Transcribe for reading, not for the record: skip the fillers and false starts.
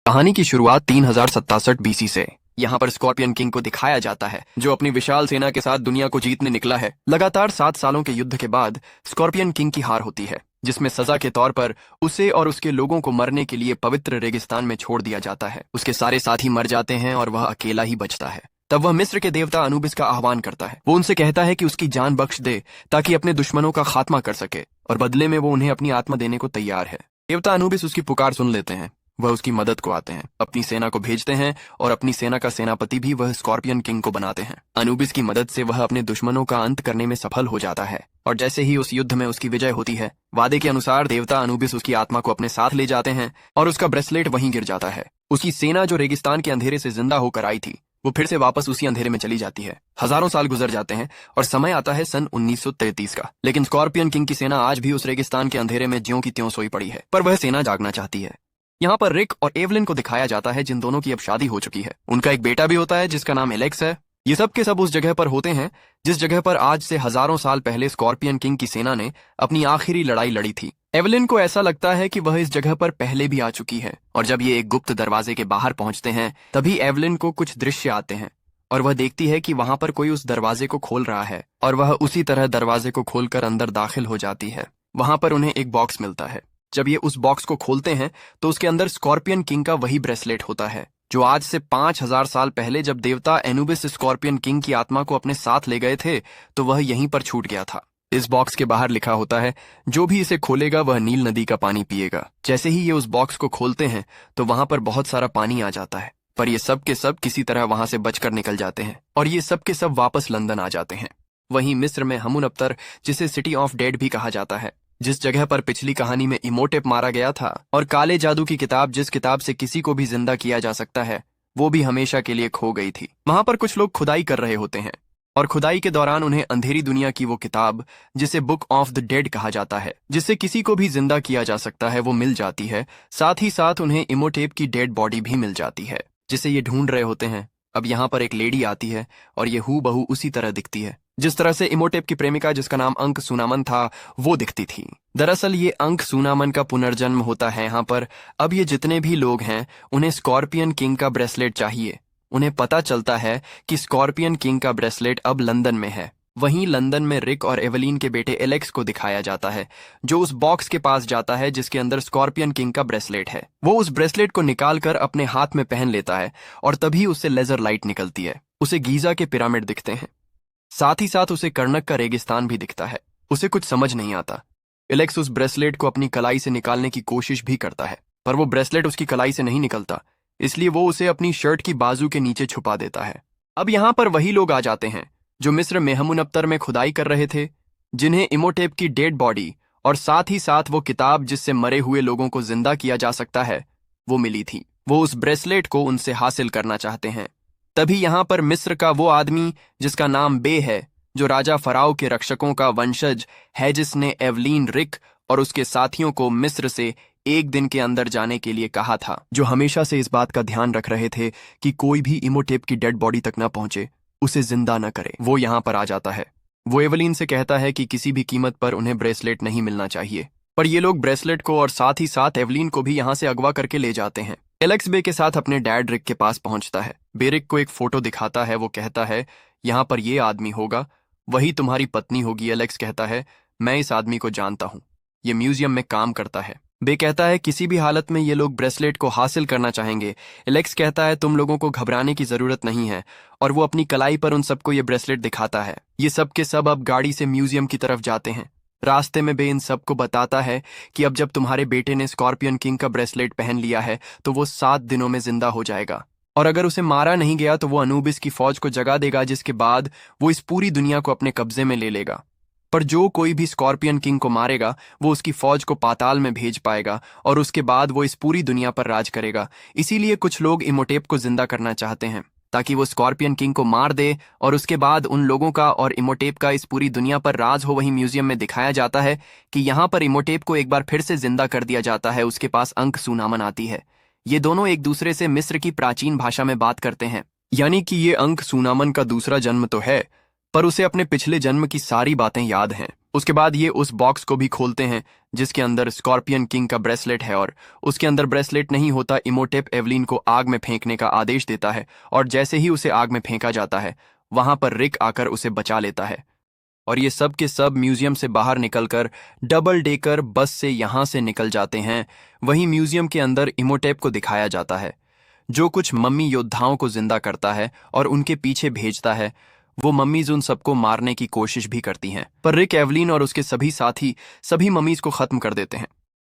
कहानी की शुरुआत 3067 बीसी से। यहाँ पर स्कॉर्पियन किंग को दिखाया जाता है जो अपनी विशाल सेना के साथ दुनिया को जीतने निकला है। लगातार 7 सालों के युद्ध के बाद स्कॉर्पियन किंग की हार होती है, जिसमें सजा के तौर पर उसे और उसके लोगों को मरने के लिए पवित्र रेगिस्तान में छोड़ दिया जाता है। उसके सारे साथी मर जाते हैं और वह अकेला ही बचता है। तब वह मिस्र के देवता अनुबिस का आह्वान करता है। वो उनसे कहता है कि उसकी जान बख्श दे ताकि अपने दुश्मनों का खात्मा कर सके, और बदले में वो उन्हें अपनी आत्मा देने को तैयार है। देवता अनुबिस उसकी पुकार सुन लेते हैं। वह उसकी मदद को आते हैं, अपनी सेना को भेजते हैं और अपनी सेना का सेनापति भी वह स्कॉर्पियन किंग को बनाते हैं। अनुबिस की मदद से वह अपने दुश्मनों का अंत करने में सफल हो जाता है, और जैसे ही उस युद्ध में उसकी विजय होती है, वादे के अनुसार देवता अनुबिस उसकी आत्मा को अपने साथ ले जाते हैं और उसका ब्रेसलेट वहीं गिर जाता है। उसकी सेना जो रेगिस्तान के अंधेरे से जिंदा होकर आई थी, वो फिर से वापस उसी अंधेरे में चली जाती है। हजारों साल गुजर जाते हैं और समय आता है सन 1933 का। लेकिन स्कॉर्पियन किंग की सेना आज भी उस रेगिस्तान के अंधेरे में ज्यों की त्यों सोई पड़ी है, पर वह सेना जागना चाहती है। यहाँ पर रिक और एवलिन को दिखाया जाता है, जिन दोनों की अब शादी हो चुकी है। उनका एक बेटा भी होता है जिसका नाम एलेक्स है। ये सब के सब उस जगह पर होते हैं जिस जगह पर आज से हजारों साल पहले स्कॉर्पियन किंग की सेना ने अपनी आखिरी लड़ाई लड़ी थी। एवलिन को ऐसा लगता है कि वह इस जगह पर पहले भी आ चुकी है, और जब ये एक गुप्त दरवाजे के बाहर पहुंचते हैं, तभी एवलिन को कुछ दृश्य आते हैं और वह देखती है कि वहां पर कोई उस दरवाजे को खोल रहा है, और वह उसी तरह दरवाजे को खोलकर अंदर दाखिल हो जाती है। वहां पर उन्हें एक बॉक्स मिलता है। जब ये उस बॉक्स को खोलते हैं तो उसके अंदर स्कॉर्पियन किंग का वही ब्रेसलेट होता है जो आज से 5000 साल पहले जब देवता एनुबिस स्कॉर्पियन किंग की आत्मा को अपने साथ ले गए थे, तो वह यहीं पर छूट गया था। इस बॉक्स के बाहर लिखा होता है, जो भी इसे खोलेगा वह नील नदी का पानी पिएगा। जैसे ही ये उस बॉक्स को खोलते हैं तो वहां पर बहुत सारा पानी आ जाता है, पर ये सब के सब किसी तरह वहां से बचकर निकल जाते हैं और ये सब के सब वापस लंदन आ जाते हैं। वहीं मिस्र में हमुनअप्तर, जिसे सिटी ऑफ डेड भी कहा जाता है, जिस जगह पर पिछली कहानी में इमोटेप मारा गया था, और काले जादू की किताब, जिस किताब से किसी को भी जिंदा किया जा सकता है, वो भी हमेशा के लिए खो गई थी। वहां पर कुछ लोग खुदाई कर रहे होते हैं और खुदाई के दौरान उन्हें अंधेरी दुनिया की वो किताब, जिसे बुक ऑफ द डेड कहा जाता है, जिससे किसी को भी जिंदा किया जा सकता है, वो मिल जाती है। साथ ही साथ उन्हें इमोटेप की डेड बॉडी भी मिल जाती है, जिसे ये ढूंढ रहे होते हैं। अब यहाँ पर एक लेडी आती है और ये हूबहू उसी तरह दिखती है जिस तरह से इमोटेप की प्रेमिका, जिसका नाम अंक सूनामन था, वो दिखती थी। दरअसल ये अंक सूनामन का पुनर्जन्म होता है यहाँ पर। अब ये जितने भी लोग हैं, उन्हें स्कॉर्पियन किंग का ब्रेसलेट चाहिए। उन्हें पता चलता है कि स्कॉर्पियन किंग का ब्रेसलेट अब लंदन में है। वहीं लंदन में रिक और एवलीन के बेटे एलेक्स को दिखाया जाता है, जो उस बॉक्स के पास जाता है जिसके अंदर स्कॉर्पियन किंग का ब्रेसलेट है। वो उस ब्रेसलेट को निकालकर अपने हाथ में पहन लेता है और तभी उससे लेजर लाइट निकलती है। उसे गीजा के पिरामिड दिखते हैं, साथ ही साथ उसे कर्नक का रेगिस्तान भी दिखता है। उसे कुछ समझ नहीं आता। एलेक्स उस ब्रेसलेट को अपनी कलाई से निकालने की कोशिश भी करता है, पर वो ब्रेसलेट उसकी कलाई से नहीं निकलता, इसलिए वो उसे अपनी शर्ट की बाजू के नीचे छुपा देता है। अब यहाँ पर वही लोग आ जाते हैं जो मिस्र में हमुनअप्तर में खुदाई कर रहे थे, जिन्हें इमोटेप की डेड बॉडी और साथ ही साथ वो किताब, जिससे मरे हुए लोगों को जिंदा किया जा सकता है, वो मिली थी। वो उस ब्रेसलेट को उनसे हासिल करना चाहते हैं। तभी यहाँ पर मिस्र का वो आदमी, जिसका नाम बे है, जो राजा फराओ के रक्षकों का वंशज है, जिसने एवलीन, रिक और उसके साथियों को मिस्र से एक दिन के अंदर जाने के लिए कहा था, जो हमेशा से इस बात का ध्यान रख रहे थे कि कोई भी इमोटेप की डेड बॉडी तक न पहुंचे, उसे जिंदा न करे, वो यहाँ पर आ जाता है। वो एवलीन से कहता है कि किसी भी कीमत पर उन्हें ब्रेसलेट नहीं मिलना चाहिए, पर ये लोग ब्रेसलेट को और साथ ही साथ एवलीन को भी यहाँ से अगवा करके ले जाते हैं। एलेक्स बे के साथ अपने डैड रिक के पास पहुंचता है। बे रिक को एक फोटो दिखाता है। वो कहता है, यहाँ पर ये आदमी होगा, वही तुम्हारी पत्नी होगी। एलेक्स कहता है, मैं इस आदमी को जानता हूँ, ये म्यूजियम में काम करता है। बे कहता है, किसी भी हालत में ये लोग ब्रेसलेट को हासिल करना चाहेंगे। एलेक्स कहता है, तुम लोगों को घबराने की जरूरत नहीं है, और वो अपनी कलाई पर उन सबको ये ब्रेसलेट दिखाता है। ये सब के सब अब गाड़ी से म्यूजियम की तरफ जाते हैं। रास्ते में बे इन सबको बताता है कि अब जब तुम्हारे बेटे ने स्कॉर्पियन किंग का ब्रेसलेट पहन लिया है, तो वो 7 दिनों में जिंदा हो जाएगा, और अगर उसे मारा नहीं गया तो वो अनुबिस की फौज को जगा देगा, जिसके बाद वो इस पूरी दुनिया को अपने कब्जे में ले लेगा। पर जो कोई भी स्कॉर्पियन किंग को मारेगा, वो उसकी फौज को पाताल में भेज पाएगा, और उसके बाद वो इस पूरी दुनिया पर राज करेगा। इसीलिए कुछ लोग इमोटेप को जिंदा करना चाहते हैं, ताकि वो स्कॉर्पियन किंग को मार दे, और उसके बाद उन लोगों का और इमोटेप का इस पूरी दुनिया पर राज हो। वहीं म्यूजियम में दिखाया जाता है कि यहाँ पर इमोटेप को एक बार फिर से जिंदा कर दिया जाता है। उसके पास अंक सूनामन आती है। ये दोनों एक दूसरे से मिस्र की प्राचीन भाषा में बात करते हैं, यानी कि ये अंक सूनामन का दूसरा जन्म तो है, पर उसे अपने पिछले जन्म की सारी बातें याद हैं। उसके बाद ये उस बॉक्स को भी खोलते हैं जिसके अंदर स्कॉर्पियन किंग का ब्रेसलेट है, और उसके अंदर ब्रेसलेट नहीं होता। इमोटेप एवलिन को आग में फेंकने का आदेश देता है, और जैसे ही उसे आग में फेंका जाता है वहां पर रिक आकर उसे बचा लेता है। और ये सब के सब म्यूजियम से बाहर निकलकर डबल डेकर बस से यहां से निकल जाते हैं। वहीं म्यूजियम के अंदर इमोटेप को दिखाया जाता है, जो कुछ मम्मी योद्धाओं को जिंदा करता है और उनके पीछे भेजता है। वो मम्मीज उन सबको मारने की कोशिश भी करती हैं, पर रिक एवलिन और उसके सभी साथी सभी मम्मीज को खत्म कर देते हैं।